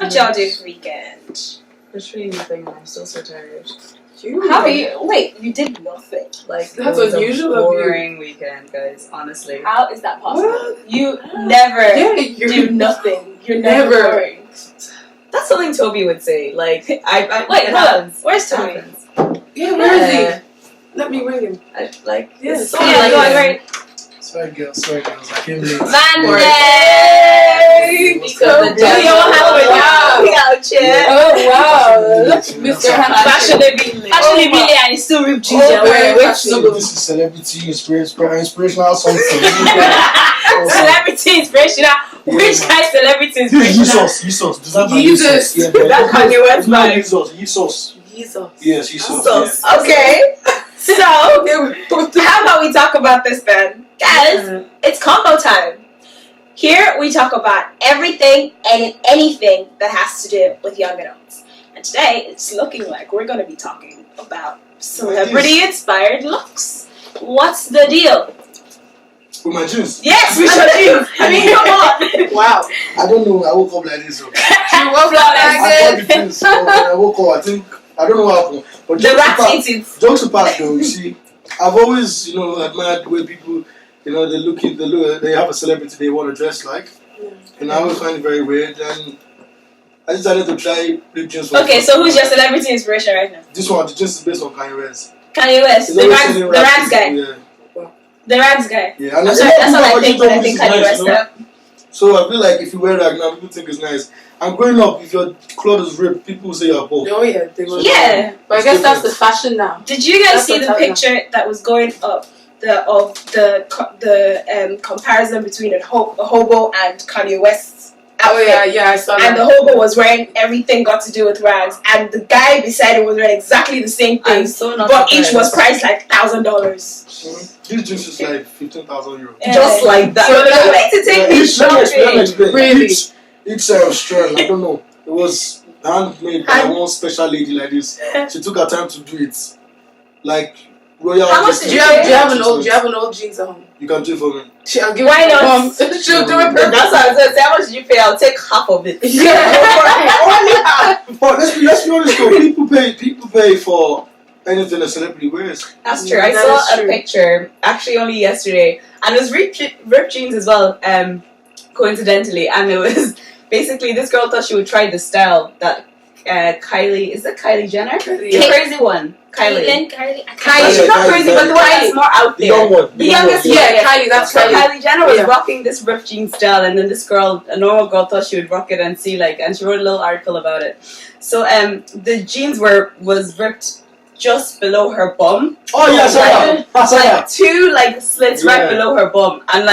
What y'all do for weekend? Literally nothing, and I'm still so tired. How are you? Wait, you did nothing. Like, That's it was unusual a of you. boring weekend, guys, honestly. How is that possible? What? You never you're do nothing. You're never Never. boring. That's something Toby would say. Like, Wait, it hold on. happens. Where's It Tommy? happens. Yeah, where is he? Let me ring him. Like, Yes. it's so Yeah, like go on, right. Sorry girls, I came late. Monday! What's Because up? the day you all have a Wow. We out here. Oh wow! Look, Fashion Mr. Fashion Hannah. Actually, really, I still rip jeans. Oh, You're wearing very which So logo? this is celebrity inspirational something. Celebrity inspirational. Which kind of celebrity inspirational? Jesus. Design by Jesus. Jesus. Yeah, That Kanye West not vibe. Jesus. Jesus. Yes, Jesus. Sauce. Yeah. Okay. So, how about we talk about this then? Guys, it's combo time. Here we talk about everything and anything that has to do with young adults. And today it's looking like we're going to be talking about celebrity-inspired looks. What's the deal? With my jeans. Yes, we should do. I mean, come on. Wow. I don't know. I woke up like this. So. You woke up I like bought the jeans. So when I woke up, I don't know what happened. But The rats eat it. jokes apart, though, you see, I've always, admired the way people, they have a celebrity they want to dress like. And I always find it very weird. And I decided to try big jeans. Okay, so who's your celebrity inspiration right now? This one, the jeans is based on Kanye West. Kanye West, He's the always rags selling guy. people, Yeah. The rags guy. Yeah. And I'm sorry, that's all I think when I think Kanye West. So I feel like if you wear rag now, people think it's nice. And growing up, if your clothes is ripped, people say you're poor. Oh yeah, they will. Yeah. But I guess that's the fashion now. Did you guys That's see what's the happening. picture that was going up the comparison between a hobo and Kanye West's outfit? Oh yeah, I saw that. And the hobo was wearing everything got to do with rags, and the guy beside him was wearing exactly the same thing, I'm so not but each was surprised. priced like $1,000. These jeans is like 15,000 euros. Just like that. So the way to take me Each, let me shopping. explain. Really? Each strand, I don't know. It was handmade by one special lady like this. She took her time to do it. Like royal. How much did Do you have an old jeans at home? You can do it for me. I'll give Why it to not? Mom. She'll do it perfect. That's what I was going to say. How much did you pay? I'll take half of it. But let's be honest though, people pay for anything a celebrity wears. That's true. I That saw is a true. picture actually only yesterday, and it was ripped jeans as well. Coincidentally, and it was basically this girl thought she would try the style that Kylie Jenner, Kylie, the yeah. crazy one, Kylie. Kylie. She's not Kylie, crazy, but the one Kylie. that's more out The there. young one. The youngest one. one. Yeah, Kylie, that's So Kylie. Kylie Jenner was Yeah. rocking this ripped jean style, and then this girl, a normal girl, thought she would rock it and see and she wrote a little article about it. So the jeans was ripped just below her bum. Oh yeah, I saw that. Two slits right below her bum, and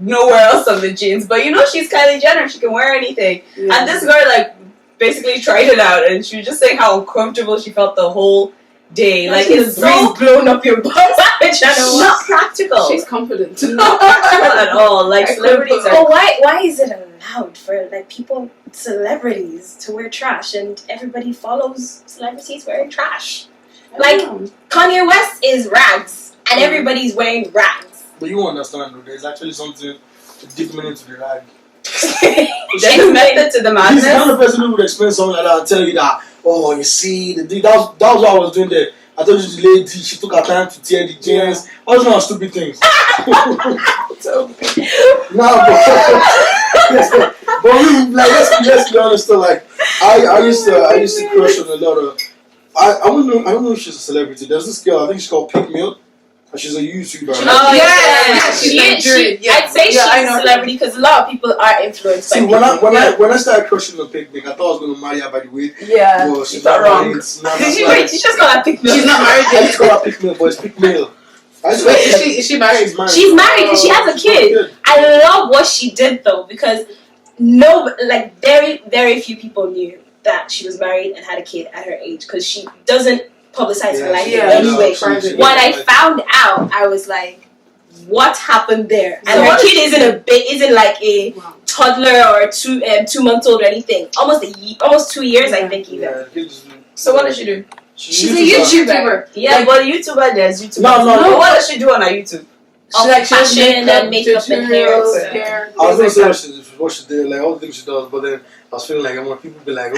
nowhere else on the jeans. But she's Kylie Jenner; she can wear anything. Yeah. And this girl basically tried it out, and she was just saying how uncomfortable she felt the whole day. It's so blown up your butt. not practical. She's confident. not practical at all. Celebrities But are. why is it allowed for celebrities to wear trash and everybody follows celebrities wearing trash? Kanye West is rags and everybody's wearing rags. But you understand though, there's actually something deep meaning to the rag. There's a method to the He's the kind madness. of person who would explain something like that and tell you that, oh, you see, that was what I was doing there. I told you the lady, she took her time to tear the jeans. All those kind of stupid things. But really, let's be honest though, I used to crush on a lot of, I don't know if she's a celebrity. There's this girl, I think she's called Pink Milk. She's a YouTuber. Oh yeah, she's Nigerian. Yeah. I'd say Yeah, she's I a know. celebrity because a lot of people are influenced by See, people. when I started crushing on Pink Milk, I thought I was going to marry her by the way. Yeah. Well, she's Not not wrong. married. It's not- Did you wait? You just got to pick me up. She's not married I yet. just call her Pink Milk, but it's Pink Milk. Wait, is she married? She's married. She's married and she has a kid. I love what she did though because very very few people knew that she was married and had a kid at her age because she doesn't publicize her life anyway. When I found out, I was like, "What happened there?" And So her what kid isn't like a toddler or 2 months old or anything. Almost 2 years, I think even. Yeah, So what does she do? She's a YouTuber. Yeah, but YouTuber, there's YouTubers. No. But what does she do on her YouTube? Fashion and makeup and hair. hair. I was going to say what she's what she did, like all the things she does. But then I was feeling like I want people to be like, okay.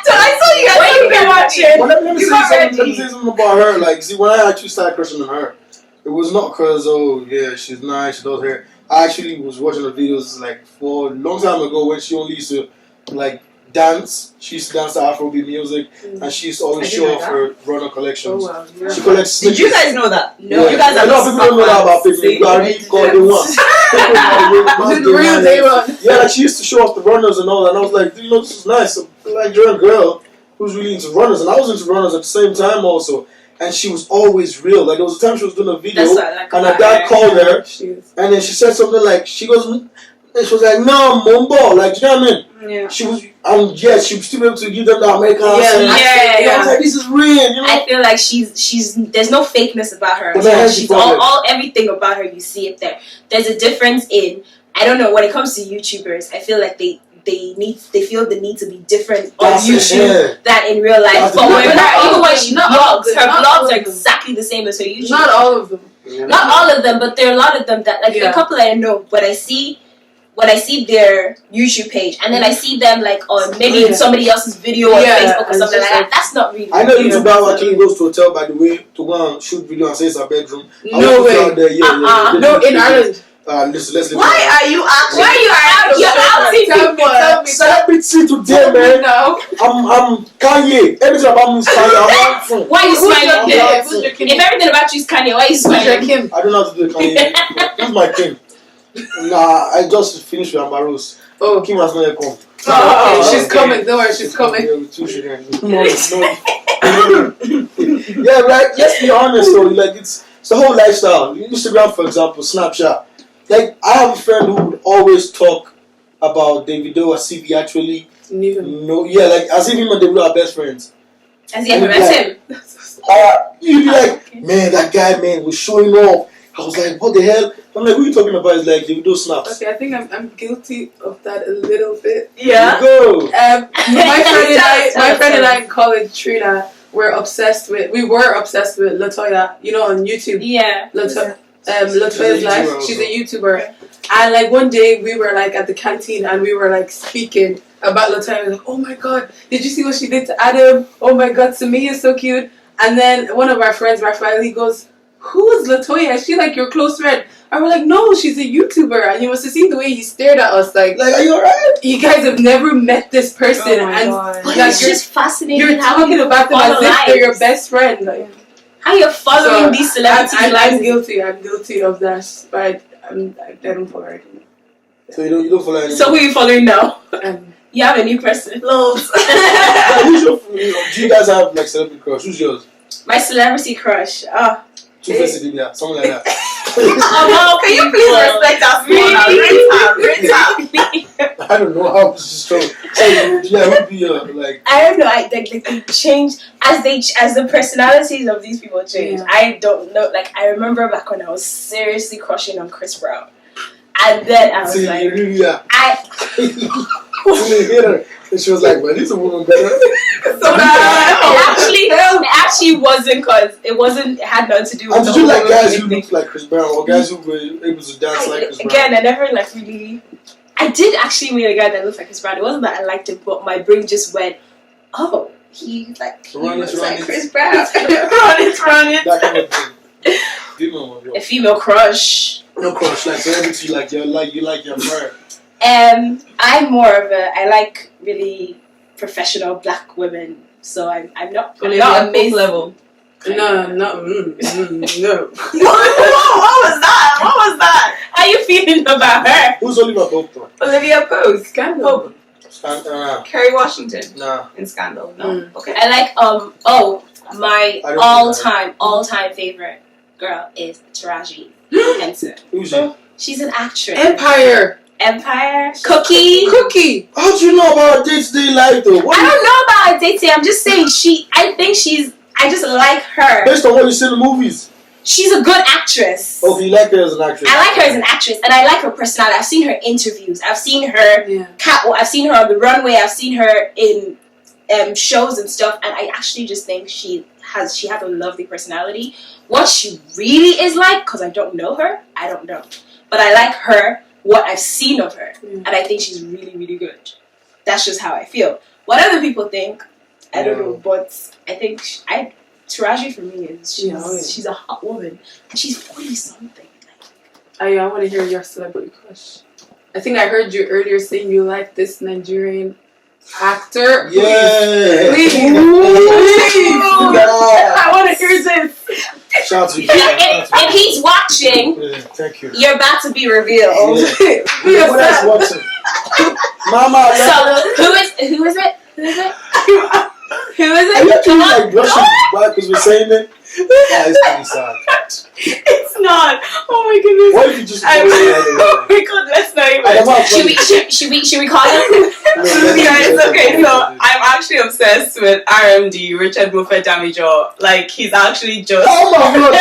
So I saw you guys. What you been watching? But let me say something about her. Like, see, when I actually started crushing on her, it was not because, oh, yeah, she's nice, she does hair. I actually was watching the videos, like, for a long time ago when she only used to, like, dance. She used to dance to Afrobeat music, and she used to always show off her runner collections. Oh, wow. Yeah. She collects Did you guys know that? No. You guys a are lot of people don't know that about See? people. I really call they want. The real day one. Yeah, like she used to show off the runners and all that, and I was like, you know, this is nice. So, like, you're a girl who's really into runners, and I was into runners at the same time also. And she was always real. Like, there was a time she was doing a video, Like and her dad called her, and then she said something like, she goes, and she was like, no, Mumbo, like, you know what I mean? Yeah. She was, and yeah, she was still able to give them the American accent. I was like, this is real, you know? I feel like she's there's no fakeness about her. But then She's all everything about her, you see it there. There's a difference in, I don't know, when it comes to YouTubers, I feel like they feel the need to be different on YouTube than in real life. That's But it. when her, even when she vlogs, her Not all vlogs of are them. exactly the same as her YouTube. Not all of them. Not all of them, but there are a lot of them that, like, Yeah. a couple I know. When I see their YouTube page, and then I see them like on maybe in somebody else's video on Facebook or something like that, that's not really. I know YouTube guy actually goes to a hotel, by the way, to go and shoot video and say it's a bedroom. No way. Out there, No, in Ireland. Let's Why are you actually? Why you out? You're outing people. Tell me. Celebrity today, man. No. I'm Kanye. Everything about me is Kanye. I'm laughing. Why are you smiling? Kim? Who's your Kim? If everything about you is Kanye, why are you Who's your smiling? Kim? I don't know how to do the Kanye. Who's my Kim? Nah, I just finished with Ambaros. Oh, Kim has not yet come. oh, okay. She's okay. coming. Don't worry, she's coming. Yeah, with two children. Yeah, right. Let's be honest though. Like it's the whole lifestyle. Instagram, for example, Snapchat. Like I have a friend who would always talk about Davido as if he actually like as if him and Davido are best friends. As if that's him. You'd be like, man, that guy, man, was showing off. I was like, what the hell? I'm like, who are you talking about? He's like, Davido snaps. Okay, I think I'm guilty of that a little bit. Yeah. Go. My friend and I in college, Trina, we were obsessed with Latoya, you know, on YouTube. Yeah. Latoya's life. She's a YouTuber. And like one day we were like at the canteen and we were like speaking about Latoya. Like, oh my god, did you see what she did to Adam? Oh my god, Sami is so cute. And then one of our friends, Raphael, he goes, who is Latoya? Is she like your close friend? And we're like, no, she's a YouTuber. And you must have seen the way he stared at us, like, are you alright? you guys have never met this person, Oh my and God. But like, it's just fascinating. you're how talking people about them follow as if they're your lives. best friend. Like, How you're following these celebrities' I'm lives. guilty. I'm guilty of that, but I don't follow her. So you don't follow anyone? So who are you following now? Um, You have a new person. Loads. Do you guys have like celebrity crush? Who's yours? My celebrity crush. Oh. Two-Faced Idibia, something like that. Can you please respect us more now? Rate her. I don't know how this is true. Yeah, it would be like. I don't know. They change as the personalities of these people change. Yeah. I don't know. Like I remember back when I was seriously crushing on Chris Brown, and then I was See, like, yeah. I her. And she was like, well, this is a woman better. it actually wasn't because it had nothing to do with. And did you like guys who looked like Chris Brown or guys who were able to dance like Chris Brown? Again, I never like really. I did actually meet a guy that looked like Chris Brown. It wasn't that I liked him, but my brain just went, "Oh, he looks like Chris Brown." Run it. That kind of thing. Female one, A female crush. no crush, like celebrity, you like your brand. I'm more of I like really professional black women. So I'm not amazing level. no. What was that? How you feeling about her? Who's Oliver Pope though? Olivia Pope. Scandal. Kerry Washington Nah. in Scandal. No. Okay. I like my I don't all time favorite girl is Taraji Henson. Who's she? She's an actress. Empire. Cookie. How do you know about day-to-day life though? I don't know about her dating. I'm just saying I just like her. Based on what you see in the movies. She's a good actress. Okay, you like her as an actress. I like her as an actress, and I like her personality. I've seen her interviews. I've seen her catwalk. I've seen her on the runway. I've seen her in shows and stuff, and I actually just think she has a lovely personality. What she really is like, because I don't know her, I don't know. But I like her what I've seen of her, and I think she's really, really good. That's just how I feel. What other people think, I don't know, but I think Taraji for me is she's a hot woman, and she's 40 something. I want to hear your celebrity crush. I think I heard you earlier saying you like this Nigerian actor. Yeah. Please. I want to hear this. Shout out to you. If he's watching, thank you. You're about to be revealed. Yeah. What else watching? Mama. So who is it? Who is it? Are you actually like brushing back because we're saying it? That is pretty sad. It's not. Oh my goodness. What if you just? Oh my god, let's not even. Should we call him? Yeah, it's okay. So I'm actually obsessed with RMD, Richard Moffat Damijo. Like he's actually just. Oh my god!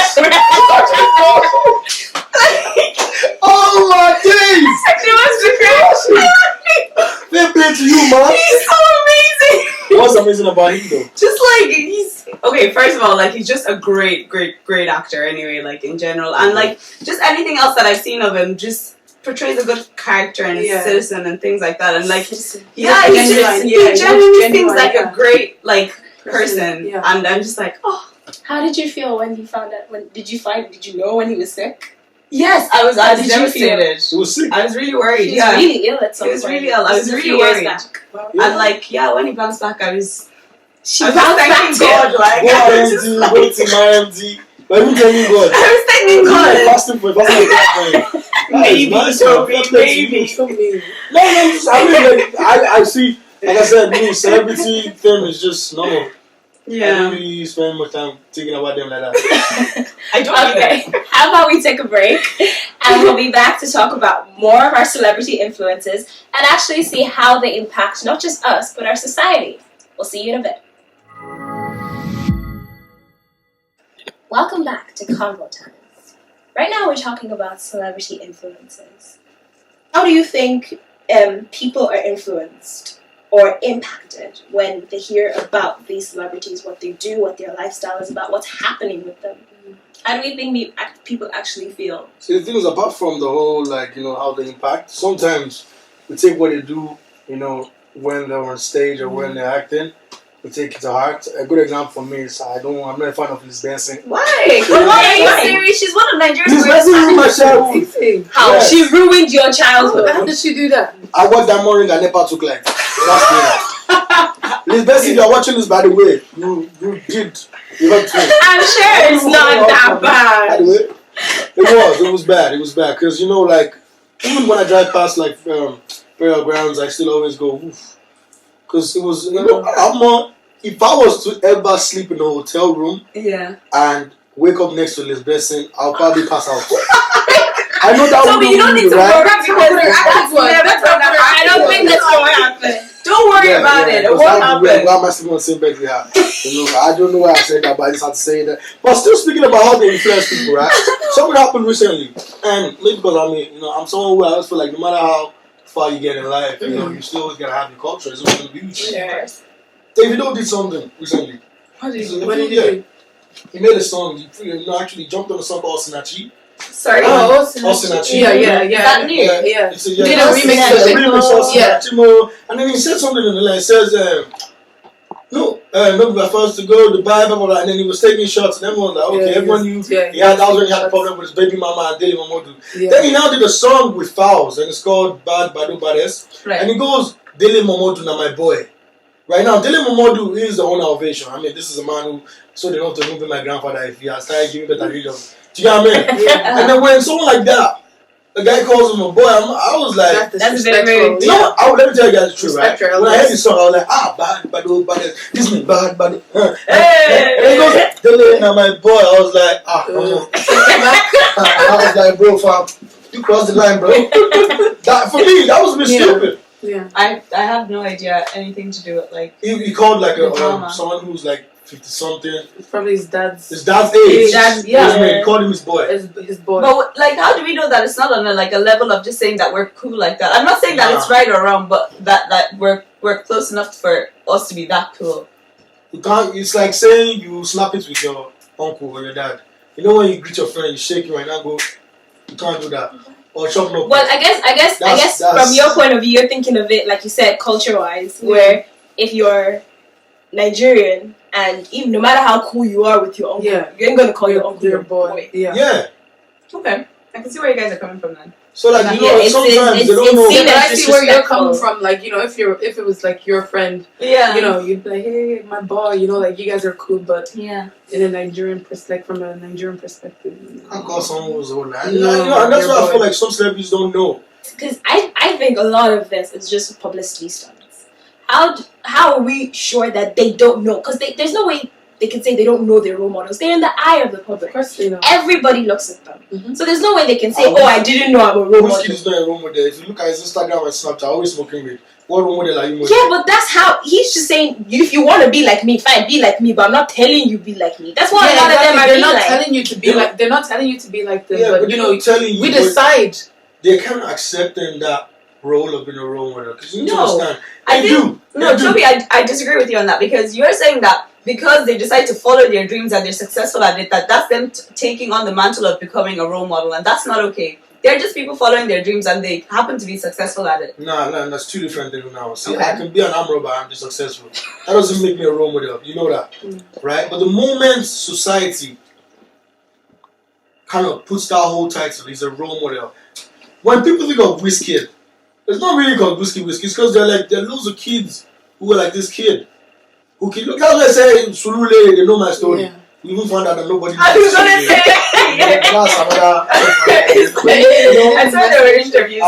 Oh my days! She wants to crash. Fair play to you, man. He's so amazing. What's amazing about him though? Just like he's okay. First of all, like he's just a great actor. Anyway, like in general, and like just anything else that I've seen of him, just portrays a good character and a citizen and things like that. And like, he genuinely seems like a great like person. Yeah. And I'm just like, oh. How did you feel when you found out? Did you know when he was sick? Yes, I was devastated. He was sick. I was really worried. He was really ill at some point. He was really ill. I was really worried. And like, when he bounced back, I was bounced back God. Like, go to my MD. But I'm telling God. I was thanking God. Fasting for maybe. No, I see. Like I said, me, celebrity thing is just normal. Yeah. I don't really spend much time thinking about them like that. I don't Okay. How about we take a break and we'll be back to talk about more of our celebrity influences and actually see how they impact not just us, but our society. We'll see you in a bit. Welcome back to Convo Time. Right now we're talking about celebrity influences. How do you think people are influenced or impacted when they hear about these celebrities, what they do, what their lifestyle is about, what's happening with them? How do you think people actually feel? See, the thing is, apart from the whole, how they impact, sometimes we take what they do, when they're on stage or when they're acting, we take it to heart. A good example for me is I'm not a fan of Liz Benson. Why? Come on, are you serious? She's one of Nigeria's Liz Benson ruined my childhood. How? Yes. She ruined your childhood. How did she do that? I watched that morning I never took like. Liz Benson, if you're watching this, by the way, you did. You got to. I'm sure it's not that bad. By the way, it was bad. It was bad because even when I drive past burial grounds, I still always go oof. Because it was, if I was to ever sleep in a hotel room and wake up next to Liz Benson, I'll probably pass out. I know that so you don't need to worry because I don't think that's going to happen. Don't worry about it. It won't happen. Why am I sleeping on the same bed we have? I don't know why I said that, but I just had to say that. But still speaking about how they influence people, right? Something happened recently, and maybe because I'm someone who I always feel like no matter how far you get in life, you still always gotta have your culture. It's always gonna be with you. Yes. Davido did something recently. What did he do? He made a song. He actually jumped on a song called Osinachi. Sorry. Osinachi. Yeah. Is that new? Yeah. It's a did a remix of Osinachi. And then he said something in the line. It says, no, my first to go, the blah, blah, blah, and then he was taking shots, and everyone was like, okay, everyone knew. That was when he had a problem with his baby mama and Dele Momodu. Yeah. Then he now did a song with Fowls, and it's called Bad Badu Bades. Right. And he goes, Dele Momodu, now my boy. Right now, Dele Momodu is the owner of Asian. I mean, this is a man who sold enough to move my grandfather if he has started giving better rhythm. Do you know what I mean? Yeah. And then when someone like that, the guy calls him a boy, I was like, that's very let me tell you guys the truth, right? When I heard this song, I was like, bad, this is bad. Hey! And he goes, Dele, now my boy, I was like, come on. I was like, bro, fam, you crossed the line, bro. That, for me, that was a bit stupid. Yeah. I have no idea anything to do with He called someone who's 50-something. It's probably his dad's age. He called him his boy. His boy. But how do we know that it's not on a level of just saying that we're cool like that? I'm not saying that it's right or wrong, but that we're close enough for us to be that cool. You can't. It's like saying you slap it with your uncle or your dad. You know when you greet your friend, you shake him right now, go. You can't do that. or chocolate. Well, I guess from your point of view, you're thinking of it like you said, culture-wise, where if you're Nigerian and even no matter how cool you are with your uncle, you ain't gonna call your uncle your boy. Yeah. Okay, I can see where you guys are coming from then. So like sometimes they don't know. Yeah, but I see where you're coming from. Like if it was like your friend, you'd be like, hey, my boy, like you guys are cool, but in a Nigerian from a Nigerian perspective, I call someone was old, and that's why I feel like some celebrities don't know. Because I think a lot of this is just publicity stunts. How are we sure that they don't know? Because there's no way they can say they don't know their role models. They're in the eye of the public. Of course they know. Everybody looks at them. Mm-hmm. So there's no way they can say, I didn't know I'm a role model. Whiskey is not a role model. If you look at his Instagram and Snapchat, always smoking weed. What role model are you? Yeah, but that's how he's just saying. If you want to be like me, fine, be like me. But I'm not telling you be like me. That's why a lot of them are. They're not telling you to be like. They're not telling you to be like them. Yeah, but telling you. We decide. They're kind of accepting that role of being a role model because you need to understand. Toby, I disagree with you on that because you're saying that because they decide to follow their dreams and they're successful at it, that's them taking on the mantle of becoming a role model, and that's not okay. They're just people following their dreams and they happen to be successful at it. No, that's two different things now. See, I can be an arm robber and be successful. That doesn't make me a role model. You know that, right? But the moment society kind of puts that whole title, he's a role model. When people think of Wizkid, it's not really called Wizkid. It's because there are loads of kids who are like this kid. Who can look how they say in Sulule, they know my story. Yeah. We even found out that nobody knows. I was gonna say I saw there were interviews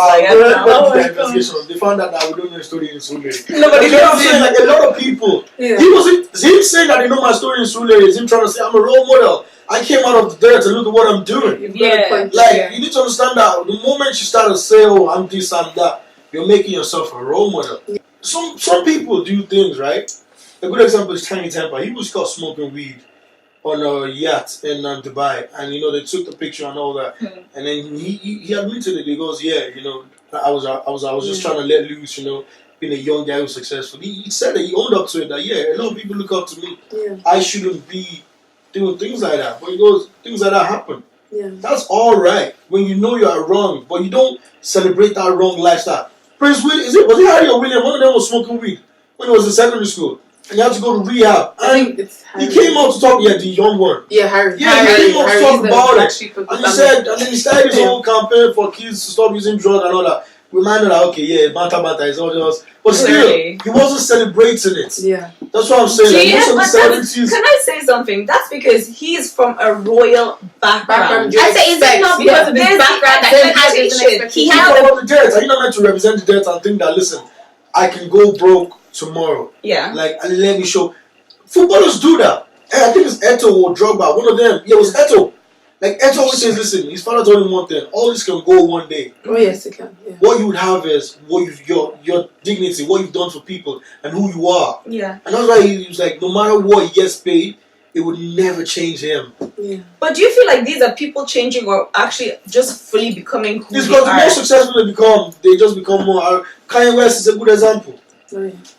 they found out that we don't know the story in Sulule. Nobody knows. Like a lot of people. Yeah. Him saying that they know my story in Sulule is him trying to say I'm a role model. I came out of the dirt to look at what I'm doing. You need to understand that the moment you start to say, I'm this, I'm that, you're making yourself a role model. Yeah. Some people do things, right? A good example is Tiny Temper. He was caught smoking weed on a yacht in Dubai, and they took the picture and all that. And then he admitted it. He goes, I was just trying to let loose, being a young guy who's successful. He said that he owned up to it. That a lot of people look up to me. Yeah. I shouldn't be doing things like that. But he goes, things like that happen. Yeah. That's all right when you know you are wrong, but you don't celebrate that wrong lifestyle. Prince William, was it Harry or William? One of them was smoking weed when he was in secondary school. And he had to go to rehab. And he came out to talk, the young one. Yeah, Harry. Yeah, he came out to talk about it. And then he started his whole campaign for kids to stop using drugs and all that. Reminded that, Banta is all just. But still, he wasn't celebrating it. Yeah. That's what I'm saying. Most of the celebrities. Can I say something? That's because he's from a royal background. I say, is it not because of his background that he had the dirt? Are you not meant to represent the dirt and think that, listen, I can go broke tomorrow? Yeah. Like, let me show. Footballers do that. And I think it's Eto or Drogba. One of them. Yeah, it was Eto. Like, Eto always says, listen, his father told him one thing. All this can go one day. Oh, yes, it can. Yeah. What you would have is your dignity, what you've done for people, and who you are. Yeah. And that's why he was like, no matter what he gets paid, it would never change him. Yeah. But do you feel like these are people changing or actually just fully becoming who it's because the more successful they become, they just become more. Kanye West is a good example.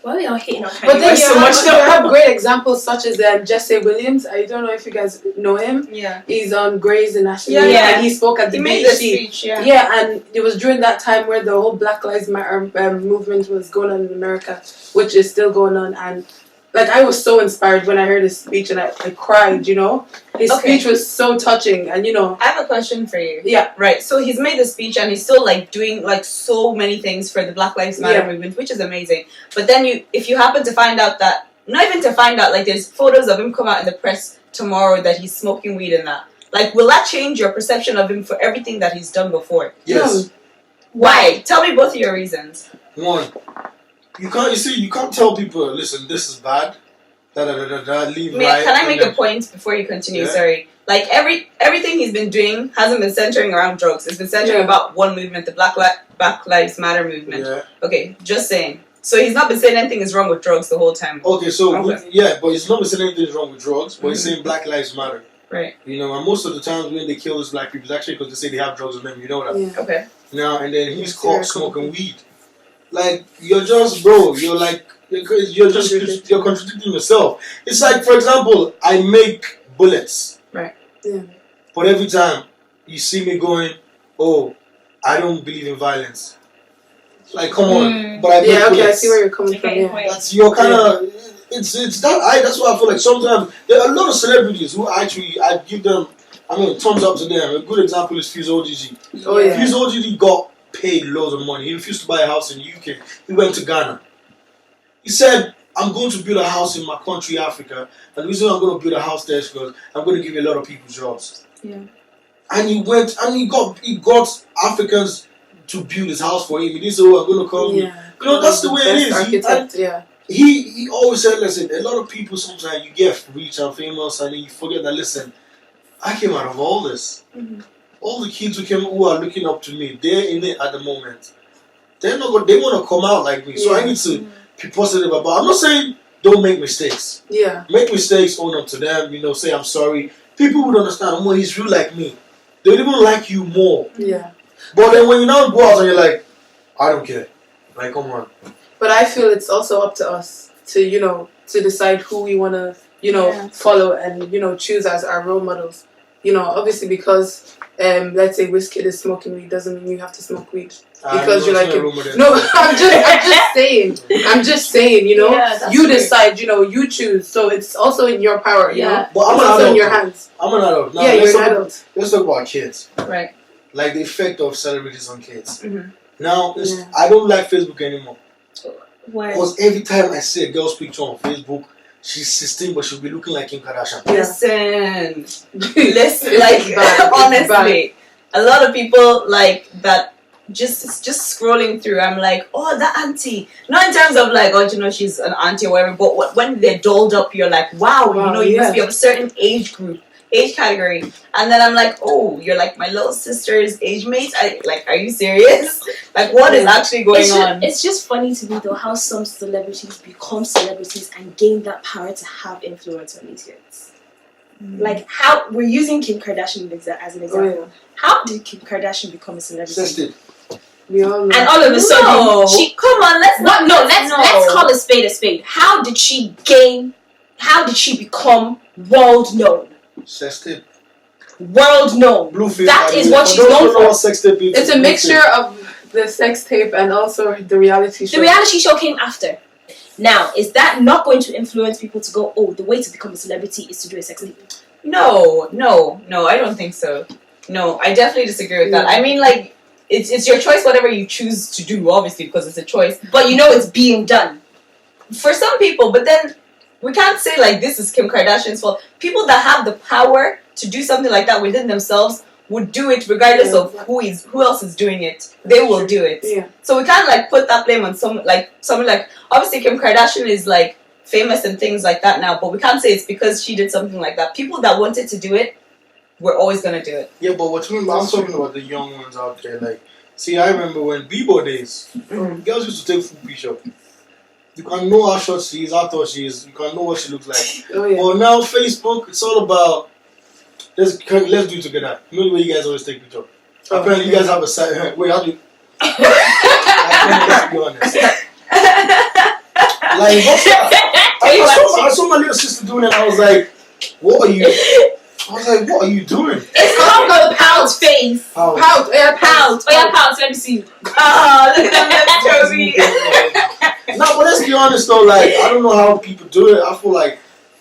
Why are we all hating on Kanye But then you have great examples such as Jesse Williams. I don't know if you guys know him. Yeah. He's on Grey's Anatomy. Yeah. And he spoke at the made the speech. Yeah, and it was during that time where the whole Black Lives Matter movement was going on in America, which is still going on. And I was so inspired when I heard his speech, and I cried, His speech was so touching, and I have a question for you. Yeah. Right. So he's made the speech, and he's still, doing, so many things for the Black Lives Matter movement, which is amazing. But then if you happen to find out that, not even to find out, there's photos of him come out in the press tomorrow that he's smoking weed and that. Will that change your perception of him for everything that he's done before? Yes. No. Why? Tell me both of your reasons. One. You can't tell people, listen, this is bad. Leave right. Can I make a point before you continue? Yeah. Sorry. Everything he's been doing hasn't been centering around drugs. It's been centering about one movement, the Black Lives Matter movement. Yeah. Okay, just saying. So he's not been saying anything is wrong with drugs the whole time. Okay, so but he's not been saying anything is wrong with drugs, but he's saying Black Lives Matter. Right. And most of the times when they kill those black people, it's actually because they say they have drugs in them. You know that. Yeah. Okay. Now and then he's caught smoking weed. You're just, bro, you're contradicting yourself. It's like, for example, I make bullets. Right. Yeah. But every time you see me going, I don't believe in violence. Like, come on. But I make okay, I bullets. see where you're coming from. Yeah. That's your kind of. It's that. That's why I feel like sometimes there are a lot of celebrities who actually I give them. I mean, thumbs up to them. A good example is Fuse OGG. Oh yeah. Fuse OGG got paid loads of money. He refused to buy a house in the UK. He went to Ghana. He said, I'm going to build a house in my country, Africa, and the reason I'm going to build a house there is because I'm going to give a lot of people jobs. Yeah. And he went and he got Africans to build his house for him. He didn't say, "Oh, I'm going to come." Yeah. You know, that's the way it is. Architect, He always said, "Listen, a lot of people sometimes you get rich and famous, and then you forget that. Listen, I came out of all this. Mm-hmm. All the kids who are looking up to me, they're in it at the moment. They're not. They want to come out like me. So I need to be positive about. I'm not saying don't make mistakes. Yeah. Make mistakes, own up to them. You know, say I'm sorry. People would understand. Oh, he's real like me. They would even like you more. Yeah. But then when you now go out and you're like, I don't care. Like, come on. But I feel it's also up to us to decide who we want to follow and choose as our role models. Obviously because let's say Wizkid is smoking weed doesn't mean you have to smoke weed because you like him. No, I'm just saying. You decide. You choose. So it's also in your power. Yeah. But it's also in your hands. I'm an adult. Now, you're an adult. Let's talk about kids. Right. Like the effect of celebrities on kids. Mm-hmm. Now, I don't like Facebook anymore. Why? Because every time I see a girl's picture on Facebook, she's 16, but she'll be looking like Kim Kardashian. Listen, like honestly, a lot of people like that. Just scrolling through, I'm like, oh, that auntie. Not in terms of like, oh, she's an auntie or whatever. But when they're dolled up, you're like, wow, you must be of a certain age category. And then I'm like, oh, you're like my little sister's age mate. Are you serious? Like, what is actually going on? It's just funny to me though how some celebrities become celebrities and gain that power to have influence on these kids. Like how we're using Kim Kardashian as an example. Oh, yeah. How did Kim Kardashian become a celebrity? We all know. And all of a sudden, let's call a spade a spade. How did she become world known? Sex tape. World known. Blueface. That is what she's known for. It's a mixture of the sex tape and also the reality show. The reality show came after. Now, is that not going to influence people to go, oh, the way to become a celebrity is to do a sex tape? No, I don't think so. No, I definitely disagree with that. I mean, like, it's your choice, whatever you choose to do, obviously, because it's a choice. But it's being done. For some people, but then we can't say, like, this is Kim Kardashian's fault. People that have the power to do something like that within themselves would do it regardless of who else is doing it. They will do it. Yeah. So we can't, like, put that blame on someone like, obviously Kim Kardashian is, like, famous and things like that now, but we can't say it's because she did something like that. People that wanted to do it, we're always gonna do it. Yeah, but I'm talking about the young ones out there. Like, see, I remember when Bebo days, girls used to take full picture. You can know how short she is, how tall she is. You can know what she looks like. Oh, yeah. But now Facebook, it's all about let's do it together. You know the way you guys always take picture. Apparently, you guys have a side. Wait, how do you? Let's be honest. Like, I saw my little sister doing it. And I was like, what are you doing? It's called Pound's face. Pound. Pound. Let me see. Oh, look at that, Toby. No, but let's be honest though. Like, I don't know how people do it. I feel like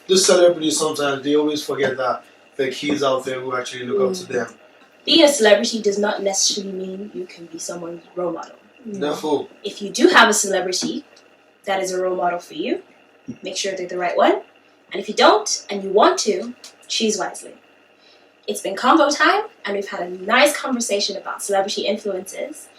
the celebrities sometimes they always forget that there are kids out there who actually look up to them. Being a celebrity does not necessarily mean you can be someone's role model. Therefore, if you do have a celebrity that is a role model for you, make sure they're the right one. And if you don't and you want to, choose wisely. It's been convo time, and we've had a nice conversation about celebrity influences.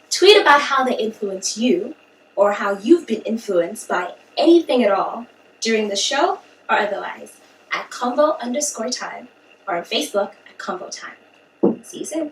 Tweet about how they influence you, or how you've been influenced by anything at all during the show or otherwise at convo_time or on Facebook at convo time. See you soon.